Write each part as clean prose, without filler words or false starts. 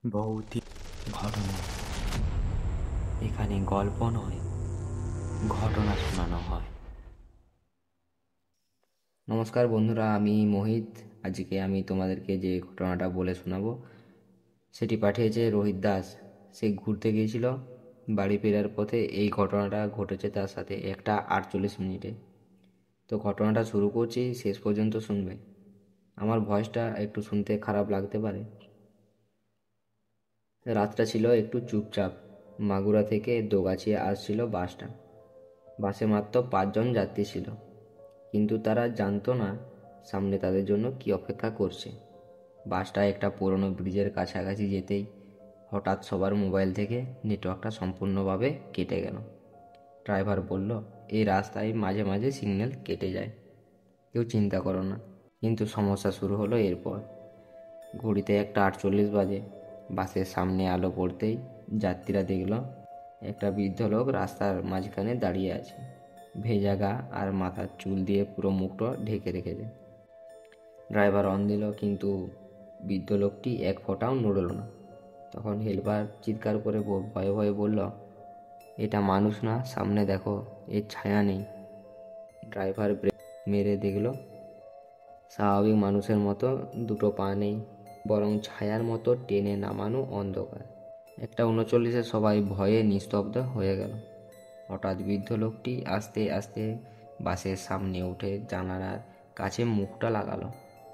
ভৌতিক ঘটনা। এখানে গল্প নয়, ঘটনা শোনানো হয়। নমস্কার বন্ধুরা, আমি মোহিত। আজকে আমি তোমাদেরকে যে ঘটনাটা বলে শোনাবো সেটি পাঠিয়েছে রোহিত দাস। সে ঘুরতে গিয়েছিল, বাড়ি ফেরার পথে এই ঘটনাটা ঘটেছে তার সাথে 1:48 তো ঘটনাটা শুরু করছি, শেষ পর্যন্ত শুনবে। আমার ভয়েসটা একটু শুনতে খারাপ লাগতে পারে। রাতটা ছিল একটু চুপচাপ। মাগুরা থেকে দোগাছিয়া আসছিল বাসটা। বাসে মাত্র 5 জন যাত্রী ছিল, কিন্তু তারা জানতো না সামনে তাদের জন্য কি অপেক্ষা করছে। বাসটা একটা পুরনো ব্রিজের কাছাকাছি যেতেই হঠাৎ সবার মোবাইল থেকে নেটওয়ার্কটা সম্পূর্ণভাবে কেটে গেল। ড্রাইভার বলল, এই রাস্তায় মাঝে মাঝে সিগন্যাল কেটে যায়, কেউ চিন্তা করো না। কিন্তু সমস্যা শুরু হলো এরপর। ঘড়িতে 1:48 বাজে। বাসের সামনে আলো পড়তেই যাত্রীরা দেখল একটা বৃদ্ধ লোক রাস্তার মাঝখানে দাঁড়িয়ে আছে। ভেজা গা আর মাথার চুল দিয়ে পুরো মুখটা ঢেকে রেখেছে। ড্রাইভার অন দিল, কিন্তু বৃদ্ধ লোকটি এক ফোঁটাও নড়ল না। তখন হেল্পার চিৎকার করে ভয়ে ভয়ে বলল, এটা মানুষ না, সামনে দেখো, এর ছায়া নেই। ড্রাইভার ব্রেক মেরে দেখল স্বাভাবিক মানুষের মতো দুটো পা নেই, বরং ছায়ার মতো টেনে নামানো অন্ধকার। 1:39 সবাই ভয়ে নিস্তব্ধ হয়ে গেল। হঠাৎ বৃদ্ধ লোকটি আস্তে আস্তে বাসের সামনে উঠে জানালার কাছে মুখটা লাগালো।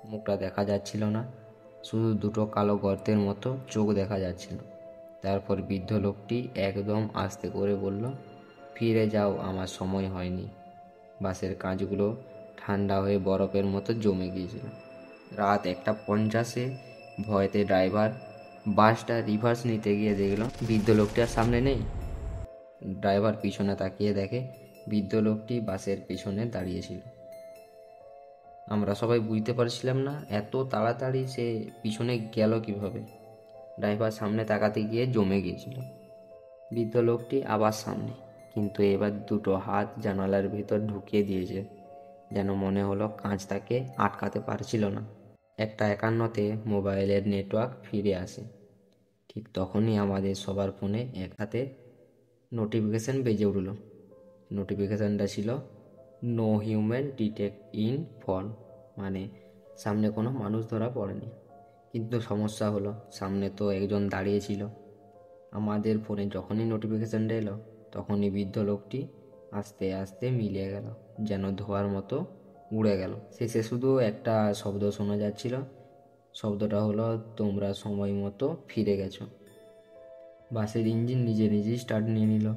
মুখটা দেখা যাচ্ছিল না, শুধু দুটো কালো গর্তের মতো চোখ দেখা যাচ্ছিল। তারপর বৃদ্ধ লোকটি একদম আস্তে করে বলল, ফিরে যাও, আমার সময় হয়নি। বাসের কাঁচগুলো ঠান্ডা হয়ে বরফের মতো জমে গিয়েছিল। রাত 1:50 ভয়েতে ড্রাইভার বাসটা রিভার্স নিতে গিয়ে দেখল বৃদ্ধ লোকটি আর সামনে নেই। ড্রাইভার পিছনে তাকিয়ে দেখে বৃদ্ধ লোকটি বাসের পিছনে দাঁড়িয়েছিল। আমরা সবাই বুঝতে পারছিলাম না এত তাড়াতাড়ি সে পিছনে গেল কিভাবে। ড্রাইভার সামনে তাকাতে গিয়ে জমে গিয়েছিল। বৃদ্ধ লোকটি আবার সামনে, কিন্তু এবার দুটো হাত জানালার ভিতর ঢুকিয়ে দিয়েছে, যেন মনে হলো কাঁচ তাকে আটকাতে পারছিল না। 1:51 মোবাইলের নেটওয়ার্ক ফিরে আসে। ঠিক তখনই আমাদের সবার ফোনে এক হাতে নোটিফিকেশান বেজে উঠল। নোটিফিকেশানটা ছিল no human detect in fall, মানে সামনে কোনো মানুষ ধরা পড়েনি। কিন্তু সমস্যা হলো, সামনে তো একজন দাঁড়িয়ে ছিল। আমাদের ফোনে যখনই নোটিফিকেশানটা এলো, তখনই বৃদ্ধ লোকটি আস্তে আস্তে মিলিয়ে গেল, যেন ধোয়ার মতো উড়ে গেল। শেষে শুধু একটা শব্দ শোনা যাচ্ছিল। শব্দটা হলো, তোমরা সময় মতো ফিরে গেছো। বাসের ইঞ্জিন নিজে নিজেই স্টার্ট নিয়ে নিল।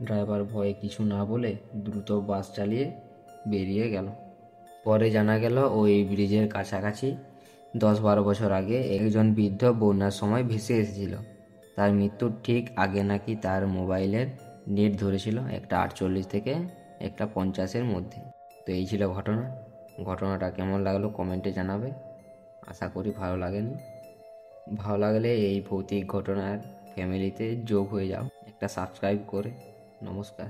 ড্রাইভার ভয়ে কিছু না বলে দ্রুত বাস চালিয়ে বেরিয়ে গেল। পরে জানা গেল ওই ব্রিজের কাছাকাছি 10-12 বছর আগে একজন বৃদ্ধ বন্যার সময় ভেসে এসেছিল। তার মৃত্যুর ঠিক আগে নাকি তার মোবাইলের নেট ধরেছিল 1:48 থেকে 1:50 মধ্যে। তো এই ছিল ঘটনা। ঘটনাটা কেমন লাগলো কমেন্টে জানাবে। আশা করি ভালো লাগেনি। ভালো লাগলে এই ভৌতিক ঘটনার ফ্যামিলিতে যোগ হয়ে যাও একটা সাবস্ক্রাইব করে। নমস্কার।